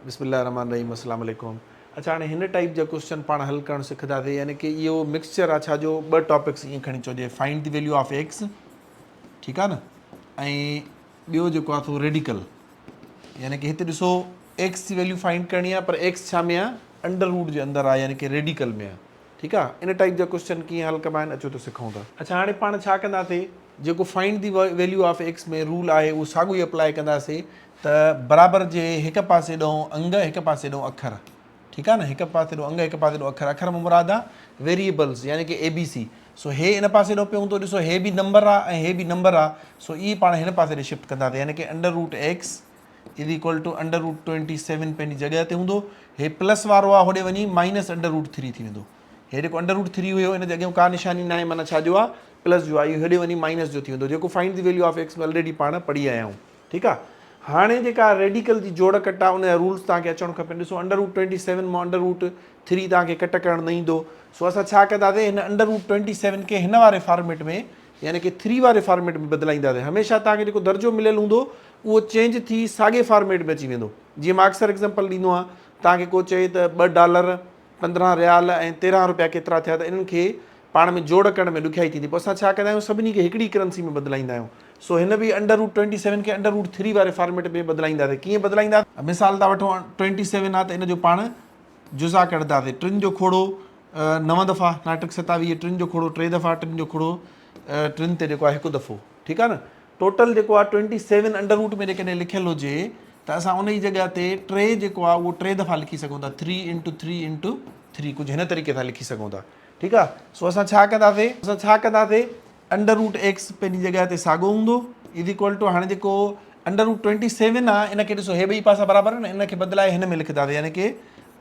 बिस्मिल्लाहिर्रहमानिर्रहीम अस्सलाम वालेकुम। अच्छा हाणे हिन टाइप जा क्वेश्चन पाण हल करणु सिखंदासीं, यानी कि इहो मिक्सचर आहे छाजो, ॿ टॉपिक्स ईअं खणी चइजे, find the value of x, ठीकु आहे न, ऐं ॿियो जेको आहे सो रेडिकल, यानी कि हिते ॾिसो एक्स जी वैल्यू फाइंड करणी आहे, पर एक्स छा में आहे, अंडर रूट जे अंदरि आहे, यानी कि रेडिकल में आहे, ठीकु आहे। इन टाइप जा क्वेश्चन कीअं हल कबा आहिनि अचो त सिखूं था। अच्छा हाणे पाण छा कंदासीं, जेको find the value of x में रूल आहे उहो साॻियो ई अप्लाई कंदासीं त बराबरि जे हिकु पासे ॾों अंग हिकु पासे ॾों अखर, ठीकु आहे न, हिकु पासे ॾों अंग हिकु पासे ॾों अखर, अखर में मुराद आहे वेरिएबल्स, यानी कि ABC। सो हे इन पासे ॾों पियो हूंदो, ॾिसो हे बि नंबर आहे ऐं हे बि नंबर आहे, सो ई पाण हिन पासे ॾे शिफ्ट कंदासीं, यानी कि under root x is equal to under root 27 पंहिंजी जॻह ते हूंदो, हे प्लस वारो आहे होॾे वञी माइनस अंडर रूट 3 थी वेंदो। हे जेको अंडर रूट 3 हुयो इन जॻह का निशानी न आहे, माना छाजो आहे प्लस जो आहे, इहो हेॾे वञी माइनस जो थी वेंदो, जेको find the value of x में ऑलरेडी पाण पढ़ी आया आहियूं, ठीकु आहे। हाणे जेका रेडिकल जी जोड़ कट आहे उन जा रूल्स तव्हांखे अचणु खपनि। ॾिसो अंडर रूट 27 मां अंडर रूट 3 तव्हांखे कट करणु न ईंदो, सो असां छा कंदासीं, हिन अंडर रूट 27 खे हिन वारे फॉर्मेट में, यानी कि 3 वारे फॉर्मेट में बदिलाईंदासीं। हमेशह तव्हांखे जेको दर्जो मिलियल हूंदो उहो चेंज थी साॻे फॉर्मेट में अची वेंदो। जीअं मां अक्सर एग्ज़ाम्पल ॾींदो आहियां, तव्हांखे को चए त $2, 15 रियाल ऐं 13 रुपया केतिरा थिया, त इन्हनि खे पाण में जोड़ करण में ॾुखियाई थींदी, पोइ असां छा कंदा आहियूं, सभिनी खे हिकिड़ी करंसी में बदिलाईंदा आहियूं। सो हिन बि अंडर रूट 27 खे अंडर रूट 3 वारे फॉर्मेट में बदिलाईंदासीं। कीअं बदिलाईंदासीं, मिसाल था वठो 27 आहे त इन जो पाण जुज़ा कढंदासीं, 3 जो खोड़ो 9 दफ़ा, नाटक 27, 3 जो खोड़ो 3 दफ़ा, 3 जो खोड़ो 3 ते जेको आहे हिकु दफ़ो, ठीकु आहे न। टोटल जेको आहे 27 अंडर रूट में जेकॾहिं लिखियलु हुजे त असां उन जी जॻह ते 3 जेको आहे उहो 3 दफ़ा लिखी सघूं था, 3 × 3 × 3, कुझु हिन तरीक़े सां लिखी सघूं था, ठीकु आहे। सो असां छा कंदासीं, अंडर रूट एक्स पंहिंजी जॻह ते साॻियो हूंदो, इज इक्वल टू, हाणे जेको अंडर रूट 27 आहे इन खे ॾिसो हे ॿई पासा बराबरि आहे न, इन खे बदिलाए हिन में लिखंदासीं, यानी कि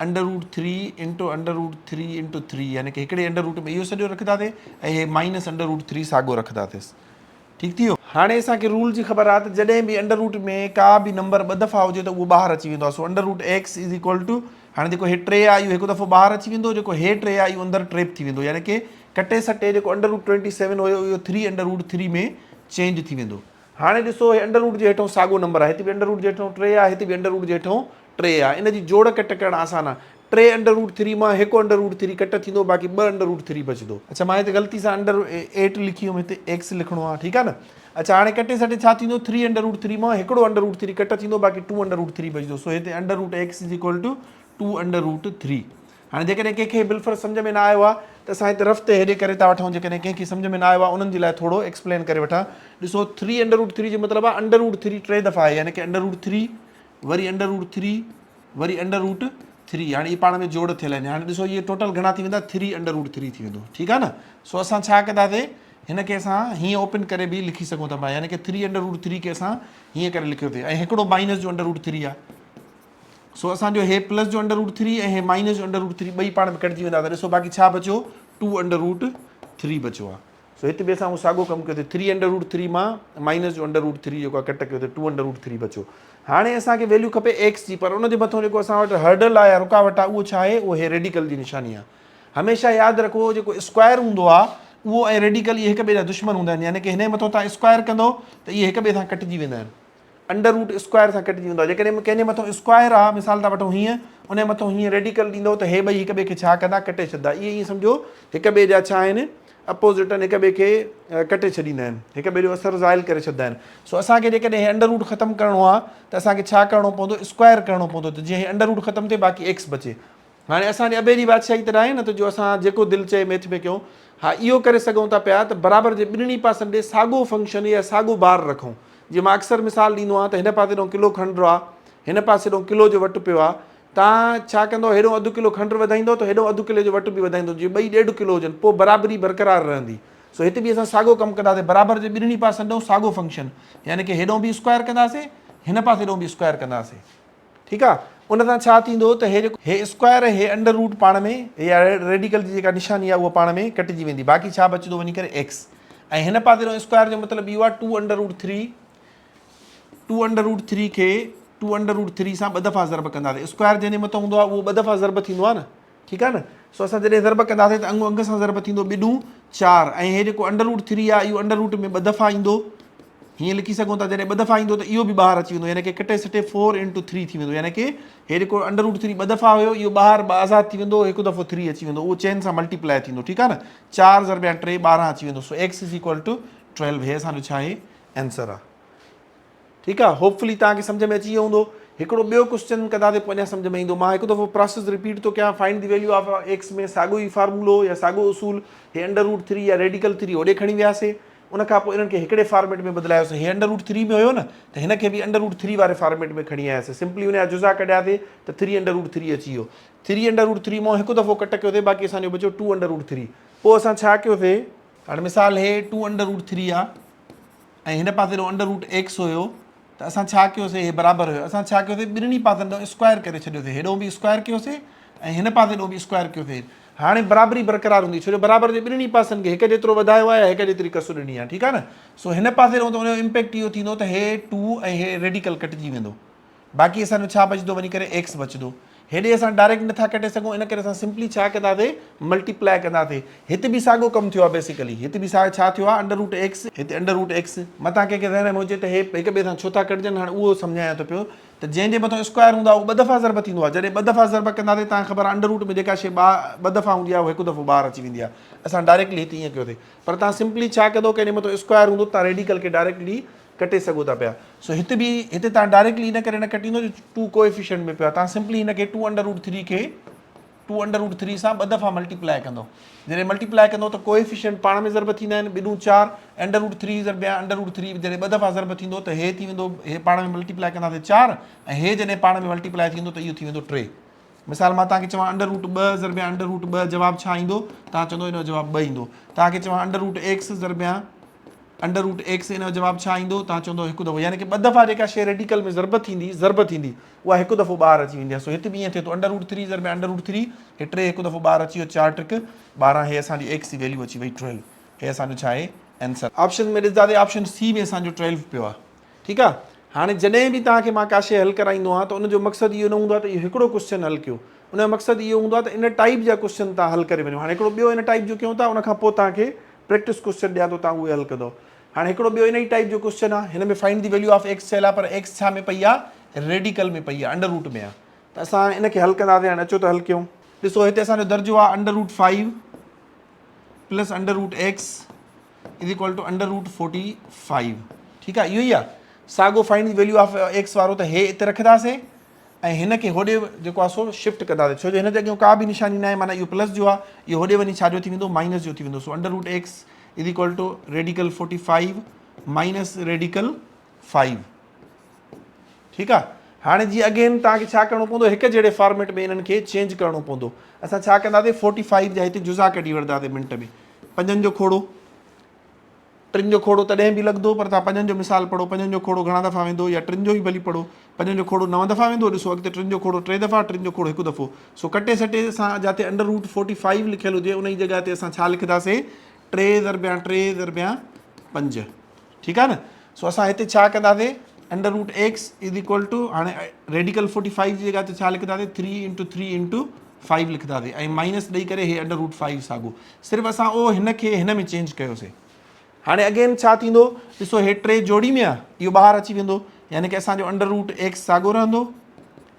अंडर रूट 3 × अंडर रूट 3 × 3, यानी कि हिकिड़े अंडर रूट में इहो सॼो रखंदासीं ऐं हे माइनस अंडर रूट 3 साॻियो रखंदासीं, ठीकु थी वियो। हाणे असांखे रूल जी ख़बर आहे त जॾहिं बि अंडर रूट में का बि नंबर 2 दफ़ा हुजे त उहो ॿाहिरि अची वेंदो आहे। So under root x is equal to, हाणे जेको हे 3 आहे इहो हिकु दफ़ो ॿाहिरि अची वेंदो, जेको हे 3 आहे इहो अंदरि ट्रेप थी वेंदो, यानी कि कटे सटे जेको अंडर रूट 27 हुयो इहो 3 अंडर रूट 3 में चेंज थी वेंदो। हाणे ॾिसो हे अंडर रूट जे हेठों साॻियो नंबर आहे, हिते बि अंडर रूट जे हेठों 3 आहे, हिते बि अंडर रूट जे हेठों 3 आहे, इन जी जोड़ कट करणु आसान आहे। 3 अंडर रूट 3 मां हिकु अंडर रूट 3 कट थींदो, बाक़ी 2 अंडर रूट 3 बचंदो। अच्छा मां हिते ग़लती सां अंडर 8 लिखी हुयमि, हिते एक्स लिखिणो आहे, ठीकु आहे न। अच्छा हाणे कटे सटे छा थींदो, 3 अंडर रूट 3 मां हिकिड़ो अंडर रूट 3 कट थींदो, बाक़ी 2 अंडर रूट 3 बचंदो। सो हिते under root x is equal to 2 under root 3। हाणे जेकॾहिं कंहिंखे बिल्कुलु सम्झ में न आयो आहे त असां हिते रफ़्ते हेॾे करे था वठूं, जेकॾहिं कंहिंखे सम्झ में न आयो आहे उन्हनि जे लाइ थोरो एक्सप्लेन करे वठां। ॾिसो 3 अंडर रूट 3 जो मतिलबु आहे अंडर रूट 3 3 दफ़ा आहे, यानी कि अंडर रूट 3 वरी अंडर रूट 3 वरी अंडर रूट 3, हाणे इहे पाण में जोड़ थियल आहिनि। हाणे ॾिसो इहे टोटल घणा थी वेंदा, 3 अंडर रूट 3 थी वेंदो, ठीकु आहे न। सो असां छा कंदासीं, हिन खे असां हीअं ओपन करे बि लिखी सघूं था, यानी कि 3 अंडर रूट 3 खे असां हीअं करे लिखियोसीं, ऐं हिकिड़ो माइनस जो अंडर रूट 3 आहे। सो असांजो हे प्लस जो अंडर रूट 3 ऐं हे माइनस जो अंडर रूट 3 ॿई पाण में कटिजी वेंदा, त ॾिसो बाक़ी छा बचियो, 2 अंडर रूट 3 बचियो आहे। सो हिते बि असां उहो साॻियो कमु कयोसीं, 3 अंडर रूट 3 मां माइनस जो अंडर रूट 3 जेको आहे कट कयोसीं, 2 अंडर रूट 3 बचियो। हाणे असांखे वैल्यू खपे एक्स जी, पर उनजे मथां जेको असां वटि हर्डल आहे या रुकावट आहे उहो छा आहे, उहो हे रेडिकल जी निशानी आहे। हमेशह यादि रखो जेको स्क्वायर हूंदो आहे उहो ऐं रेडिकल इहे हिक ॿिए जा दुश्मन हूंदा आहिनि, यानी कि हिन जे मथां तव्हां स्क्वायर कंदो त इहे हिक ॿिए सां कटिजी वेंदा आहिनि, अंडर रूट स्क्वायर सां कटिजी वेंदो आहे। जेकॾहिं कंहिंजे मथां स्क्वायर आहे, मिसाल था वठूं हीअं, उन जे मथां हीअं रेडिकल ॾींदो त हे ॿई हिक ॿिए खे छा कंदा, कटे छॾंदा। इहे ईअं सम्झो हिक ॿिए जा छा आहिनि, अपोज़िट आहिनि, हिक ॿिए खे कटे छॾींदा आहिनि, हिक ॿिए जो असरु ज़ाइल करे छॾंदा आहिनि। सो असांखे जेकॾहिं हे अंडर रूट ख़तमु करिणो आहे त असांखे छा करिणो पवंदो, स्क्वायर करिणो पवंदो, त जीअं हे अंडर रूट ख़तमु थिए बाक़ी एक्स बचे। हाणे असांजे अॿे जी बादशाही त आहे न, त जो असां जेको दिलि चए मैथ में कयूं, हा इहो करे सघूं था पिया त बराबरि जे ॿिन्हिनि पासनि ॾे साॻियो फंक्शन या साॻियो बार रखूं। जीअं मां अक्सर मिसाल ॾींदो आहियां त हिन पासे ॾों किलो खंडु आहे, हिन पासे ॾों किलो जो वटि पियो आहे, तव्हां छा कंदो, हेॾो अधु किलो खंडु वधाईंदो त हेॾो अधु किलो जो वटि बि वधाईंदो, जीअं ॿई 1.5 किलो हुजनि, पोइ बराबरी बरक़रार रहंदी। सो हिते बि असां साॻियो कमु कंदासीं, बराबरि जे ॿिन्हिनि पासनि ॾों साॻियो फंक्शन, यानी कि हेॾो बि स्क्वायर कंदासीं, हिन पासे ॾों बि स्क्वायर कंदासीं, ठीकु आहे। उन सां छा थींदो त हे जेको हे स्क्वायर हे अंडर रूट पाण में या रेडिकल जी जेका निशानी आहे उहा पाण में कटिजी वेंदी, बाक़ी छा बचंदो वञी करे एक्स, ऐं हिन पासे ॾों स्क्वायर जो मतिलबु इहो आहे 2 अंडर रूट 3, 2 अंडर रूट 3 खे 2 अंडर रूट 3 सां 2 दफ़ा ज़रब कंदासीं। स्क्वायर जंहिंजे मथां हूंदो आहे उहो 2 दफ़ा ज़रब थींदो आहे न, ठीकु आहे न। सो असां जॾहिं ज़रब कंदासीं त अंग अंग सां ज़रब थींदो, 2 × 4, ऐं हे जेको अंडर रूट 3 आहे इहो अंडर रूट में 2 दफ़ा ईंदो, हीअं लिखी सघूं था जॾहिं ॿ दफ़ा ईंदो त इहो बि ॿाहिरि अची वेंदो, यानी कि कटे सटे 4 × 3 थी वेंदो, यानी कि हे जेको √3 ॿ दफ़ा हुयो इहो ॿाहिरि आज़ादु थी वेंदो, हिकु दफ़ो 3 अची वेंदो, उहो चइनि सां मल्टीप्लाई थींदो, ठीकु आहे न। 4 × 3 12 अची वेंदो। सो x = 12, हे असांजो छा आहे आंसर आहे, ठीकु आहे। होपफुली तव्हांखे सम्झ में अची वियो हूंदो। हिकिड़ो ॿियो क्वेश्चन कंदासीं पोइ अञा सम्झ में ईंदो। मां हिकु दफ़ो प्रोसेस रिपीट थो कयां। Find the value of x में साॻियो ई फार्मूलो या साॻियो उसूल, हे √3 या रेडिकल 3 होॾे खणी वियासीं, उन खां पोइ इन्हनि खे हिकिड़े फॉर्मेट में बदिलायोसीं। हे √3 में हुयो न, त हिन खे बि √3 वारे फॉर्मेट में खणी आयासीं। सिंपली उन जा जुज़ा कढियासीं त 3 √3 अची वियो। 3 √3 मां हिकु दफ़ो कट कयोसीं, बाक़ी असांजो बचो 2 √3। पोइ असां छा कयोसीं, हाणे मिसाल हे 2 √3 आहे ऐं हिन पासे √x हुयो, त असां छा कयोसीं, हे बराबरि हुयो, असां छा कयोसीं ॿिन्हिनि पासनि ॾांहुं स्क्वायर करे छॾियोसीं, हेॾो बि स्क्वायर कयोसीं ऐं हिन पासे ॾों बि स्क्वायर कयोसीं। हाणे बराबरी बरक़रार हूंदी, छो जो बराबरि जे ॿिन्हिनि पासनि खे हिकु जेतिरो वधायो आहे, हिकु जेतिरी कसु ॾिनी आहे, ठीकु आहे न। सो हिन पासे ॾों त हुनजो इम्पैक्ट इहो थींदो त हे 2 ऐं हे रेडिकल कटिजी वेंदो, बाक़ी असांजो छा बचंदो, वञी करे x बचंदो। हेॾे असां डायरेक्ट नथा कटे सघूं, इन करे असां सिंपली छा कंदासीं, मल्टीप्लाई कंदासीं। हिते बि साॻियो कमु थियो आहे बेसिकली, हिते बि छा थियो आहे, √x, हिते √x। मथां कंहिंखे ज़हन में हुजे त हे हिक ॿिए सां छो था कटिजनि, हाणे उहो सम्झायां थो पियो त जंहिंजे मथां स्क्वायर हूंदो आहे उहो 2 दफ़ा ज़रब थींदो आहे। जॾहिं 2 दफ़ा ज़रब कंदासीं, तव्हांखे ख़बर आहे अंडर रूट में जेका शइ 2 दफ़ा हूंदी आहे उहो हिकु दफ़ो ॿाहिरि अची वेंदी आहे। असां डायरेक्टली हिते ईअं कयोसीं, पर तव्हां सिंपली छा कंदो, कंहिंजे मथां स्क्वायर हूंदो तव्हां रेडिकल खे डायरेक्टली कटे सघो था पिया। सो हिते बि हिते तव्हां डायरेक्टली इन करे न कटींदो, 2 कोएफिशिएंट में पियो आहे। तव्हां सिंपली हिनखे 2 √3 खे 2 √3 सां 2 दफ़ा मल्टीप्लाई कंदो। जॾहिं मल्टीप्लाई कंदो त कोएफिशिएंट पाण में ज़रब थींदा आहिनि, 2 × 4 √3 ज़रबिया √3 जॾहिं 2 दफ़ा ज़रब थींदो त हे थी वेंदो, हे पाण में मल्टीप्लाई कंदासीं 4 ऐं हे जॾहिं पाण में मल्टीप्लाई थींदो त इहो थी वेंदो 3। मिसाल मां तव्हांखे चवां √2 ज़रबिया √2 जवाबु छा ईंदो, तव्हां चवंदो हिन जो जवाबु 2 ईंदो। तव्हांखे चवां √x ज़रबिया √x, इन जो जवाबु छा ईंदो, तव्हां चवंदो हिकु दफ़ो, यानी कि 2 दफ़ा जेका शइ रेडिकल में ज़रब थींदी उहा हिकु दफ़ो ॿाहिरि अची वेंदी आहे। सो हिते बि ईअं थिए थो, √3 ज़रबिया √3, हे 3 हिकु दफ़ो ॿाहिरि अची वियो, 4 × 3 = 12, हे असांजी x जी वैल्यू अची वई 12, हे असांजो छा आहे आंसर। ऑप्शन में ॾिसंदासीं, ऑप्शन सी में असांजो 12 पियो आहे, ठीकु आहे। हाणे जॾहिं बि तव्हांखे मां का शइ हल कराईंदो आहियां त उनजो मक़सदु इहो न हूंदो आहे त इहो हिकिड़ो क्वेश्चन हल कयो, उनजो मक़सदु इहो हूंदो आहे त इन टाइप जा क्वेश्चन तव्हां हल करे वञो। हाणे हिकिड़ो ॿियो इन टाइप जो कयूं था, उन खां पोइ तव्हांखे प्रैक्टिस क्वेश्चन ॾियां थो, तव्हां उहे हल कंदो। हाणे हिकिड़ो ॿियो इन ई टाइप जो क्वेश्चन आहे, हिन में find the value of x चयल आहे, पर x छा में पई आहे, रेडिकल में पई आहे, अंडर रूट में आहे। त असां इन खे हल कंदासीं। हाणे अचो त हल कयूं। ॾिसो हिते असांजो दर्जो आहे √5 + √x = √45, ठीकु आहे, इहो ई आहे। साॻियो find the value of x वारो त हे हिते रखंदासीं ऐं हिन खे होॾे जेको आहे सो शिफ्ट कंदासीं, छो जो हिन जे अॻियां का बि निशानी न आहे, माना इहो प्लस जो आहे, इहो होॾे वञी छाजो थी वेंदो, माइनस जो थी वेंदो। सो √x = रेडिकल 45 - रेडिकल 5, ठीकु आहे। हाणे जीअं अगेन तव्हांखे छा करिणो पवंदो, हिकु जहिड़े फॉर्मेट में इन्हनि खे चेंज करिणो पवंदो। असां छा कंदासीं, 45 जा हिते जुज़ा कढी वठंदासीं मिंट में। 5 जो खोड़ो, 3 जो खोड़ो तॾहिं बि लॻंदो, पर तव्हां 5 जो मिसाल पढ़ो, 5 जो खोड़ो घणा दफ़ा वेंदो, या 3 जो ई भली पढ़ो। 5 जो खोड़ो 9 दफ़ा वेंदो, ॾिसो अॻिते 3 जो खोड़ो 3 दफ़ा, 3 जो खोड़ो हिकु दफ़ो। सो कटे सटे असां जिते √45 लिखियलु हुजे उन जी जॻह ते असां छा लिखंदासीं, 3 × 3 × 5, ठीकु आहे न। सो असां हिते छा कंदासीं, √x = हाणे रेडिकल 45 जी जॻह ते छा लिखंदासीं, 3 × 3 × 5 लिखंदासीं ऐं माइनस ॾेई करे हे √5 साॻियो। सिर्फ़ु असां उहो हिन खे हिन में चेंज कयोसीं। हाणे अगेन छा थींदो, ॾिसो हे 3 जोड़ी में आहे, इहो ॿाहिरि अची वेंदो, यानी कि असांजो √x साॻियो रहंदो,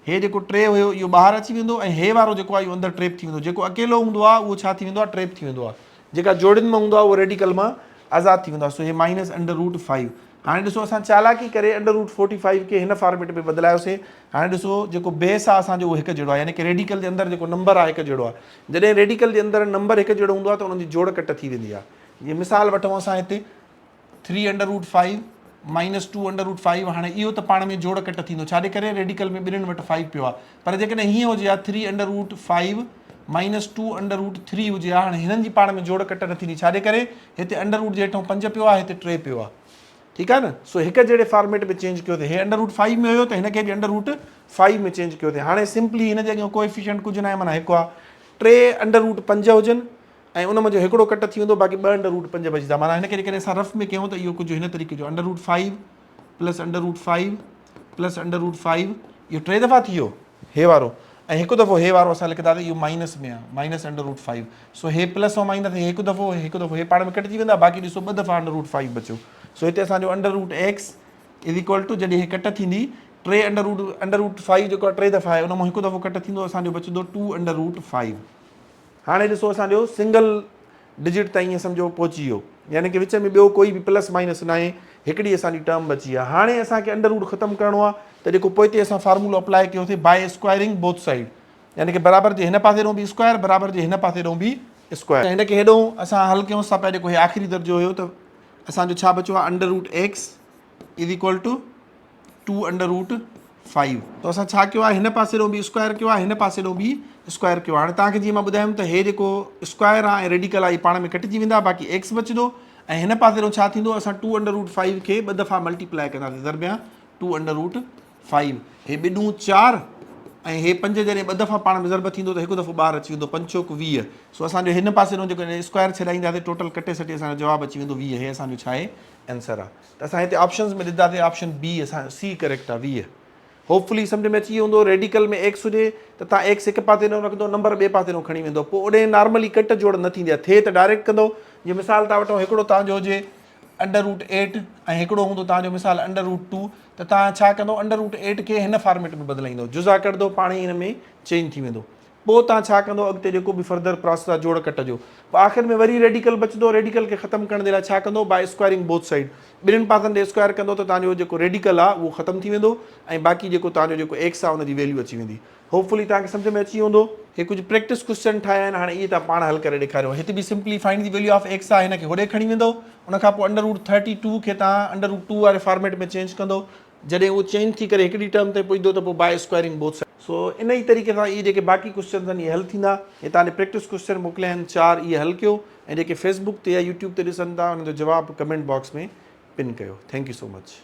हे जेको 3 हुयो इहो ॿाहिरि अची वेंदो ऐं हे वारो जेको आहे इहो अंदरि ट्रेप थी वेंदो। जेको अकेलो हूंदो आहे उहो छा थी वेंदो आहे, ट्रेप थी वेंदो आहे। जेका जोड़ियुनि में हूंदो आहे उहो रेडिकल मां आज़ादु थी वेंदो आहे। सो हे -√5। हाणे ॾिसो असां चालाकी करे √45 खे हिन फॉर्मेट में बदिलायोसीं। हाणे ॾिसो जेको बेस आहे असांजो उहो हिकु जहिड़ो आहे, यानी कि रेडिकल जे अंदरि जेको नंबर आहे हिकु जहिड़ो आहे। जॾहिं रेडिकल जे अंदरि नंबर हिकु जहिड़ो हूंदो आहे त उनजी जोड़ कट थी वेंदी आहे। जीअं मिसाल वठूं असां हिते 3 √5 - 2 √5, हाणे इहो त पाण में जोड़ कट थींदो, छाजे करे रेडिकल में ॿिन्हिनि वटि 5 पियो आहे। पर जेकॾहिं हीअं हुजे हा 3 √5 - 2 √3 हुजे हा, हाणे हिननि जी पाण में जोड़ कट न थींदी, छाजे करे हिते अंडर रूट जे हेठां 5 पियो आहे, हिते 3 पियो आहे, ठीकु आहे न। सो हिकु जहिड़े फॉर्मेट में चेंज कयो, हे √5 में हुयो त हिनखे बि √5 में चेंज कयो। हाणे सिंपली हिन जे अॻियां कोएफिशिएंट कुझु न आहे, माना हिकु आहे। 3 √5 हुजनि ऐं उन में जो हिकिड़ो कट थी वेंदो, बाक़ी 2 √5 बचंदा। माना हिनखे जेकॾहिं असां रफ में कयूं त इहो कुझु हिन तरीक़े जो √5 + √5 + √5, इहो 3 दफ़ा थी वियो हे वारो, ऐं हिकु दफ़ो हे वारो असां लिखंदासीं इहो माइनस में आहे, -√5। सो हे प्लस ऐं माइनस हिकु दफ़ो हे पाण में कटिजी वेंदा, बाक़ी ॾिसो 2 दफ़ा √5 बचियो। सो हिते असांजो under root x is equal to जॾहिं हीअ कट थींदी 3 अंडर रूट 5 जेको आहे 3 दफ़ा आहे उन मां हिकु दफ़ो कट थींदो असांजो बचंदो 2 अंडर रूट 5। हाणे ॾिसो असांजो सिंगल डिजिट ताईं सम्झो पहुची वियो, यानी कि विच में ॿियो कोई बि प्लस माइनस न आहे, हिकिड़ी असांजी टर्म बची आहे। हाणे असांखे अंडर रूट ख़तमु करिणो आहे त जेको पोइ असां फार्मूलो अप्लाई कयोसीं बाय स्क्वायरिंग बोथ साइड, यानी कि बराबरि जे हिन पासे ॾों बि स्क्वायर बराबरि जे हिन पासे ॾों बि स्क्वायर। हिनखे हेॾो असां हल कयूं था पिया, जेको हे आख़िरी दर्जो हुयो त असांजो छा बचियो आहे under root x is equal to 2 under root 5। त असां छा कयो आहे, हिन पासे ॾों बि स्क्वायर कयो आहे, हिन पासे ॾों बि स्क्वायर कयो आहे। हाणे तव्हांखे जीअं मां ॿुधायुमि त हे जेको स्क्वायर आहे ऐं रेडिकल आहे पाण में कटिजी वेंदा, बाक़ी एक्स बचंदो ऐं हिन पासे ॾों छा थींदो, असां 2 अंडर रूट 5 खे 2 दफ़ा मल्टीप्लाई कंदासीं, दरमियान 2 अंडर रूट 5। हे 2 ॾूं 4 ऐं हे 5 जॾहिं 2 दफ़ा पाण में ज़रब थींदो त हिकु दफ़ो ॿाहिरि अची वेंदो, 5 चौक 20। सो असांजो हिन पासे ॾों जेको स्क्वायर छॾाईंदासीं टोटल कटे सटे असांजो जवाबु अची वेंदो 20। हे असांजो छा आहे आंसर आहे। त असां हिते ऑप्शन्स में ॾिठासीं ऑप्शन बी असां सी करेक्ट आहे 20। होपफुली सम्झ में अची वियो हूंदो। रेडिकल में एक्स हुजे त तव्हां एक्स हिकु पासे ॾों रखंदो, नंबर ॿिए पासे ॾों खणी वेंदो, पोइ ओॾे नॉर्मली कट जोड़ न थींदी आहे, थिए त डायरेक्ट कंदो। जीअं मिसाल था वठूं, हिकिड़ो तव्हांजो हुजे अंडर रूट 8 ऐं हिकिड़ो हूंदो तव्हांजो मिसाल अंडर रूट 2, त तव्हां छा कंदो, अंडर रूट 8 खे हिन फॉर्मेट में बदिलाईंदो, जुज़ा कढंदो, पाण ई हिन में चेंज थी वेंदो। पोइ तव्हां छा कंदो, अॻिते जेको बि फर्दर प्रोसेस आहे जोड़ कट जो, पोइ आख़िर में वरी रेडिकल बचंदो। रेडिकल खे ख़तमु करण जे लाइ छा कंदो, बाय स्क्वायरिंग बोथ साइड, ॿिन्हिनि पासनि ॾे स्क्वायर कंदो त तव्हांजो जेको रेडिकल आहे उहो ख़तमु थी वेंदो ऐं बाक़ी जेको तव्हांजो जेको एक्स आहे उनजी वैल्यू अची वेंदी। होपफुली तव्हांखे सम्झ में अची हूंदो। हे कुझु प्रैक्टिस क्वेश्चन ठाहिया आहिनि, हाणे इहे तव्हां पाण हल करे ॾेखारियो। हिते बि simply find the value of x आहे, हिनखे होॾे खणी वेंदो, उनखां पोइ अंडर रूट 32 खे तव्हां अंडर रूट 2 वारे फॉर्मेट में चेंज कंदो। जॾहिं उहो चेंज थी करे हिकिड़ी टर्म ते पुॼंदो त पोइ बाय स्क्वायरिंग बोथ साइड। सो इन ई तरीक़े सां इहे जेके बाक़ी क्वेश्चन आहिनि इहे हल थींदा। हे तव्हांजे प्रैक्टिस क्वेश्चन मोकिलिया आहिनि 4, इहे हल कयो ऐं जेके फेसबुक ते या यूट्यूब ते ॾिसनि था उन्हनि जो जवाबु कमेंट बॉक्स में पिन कयो। Thank you so much.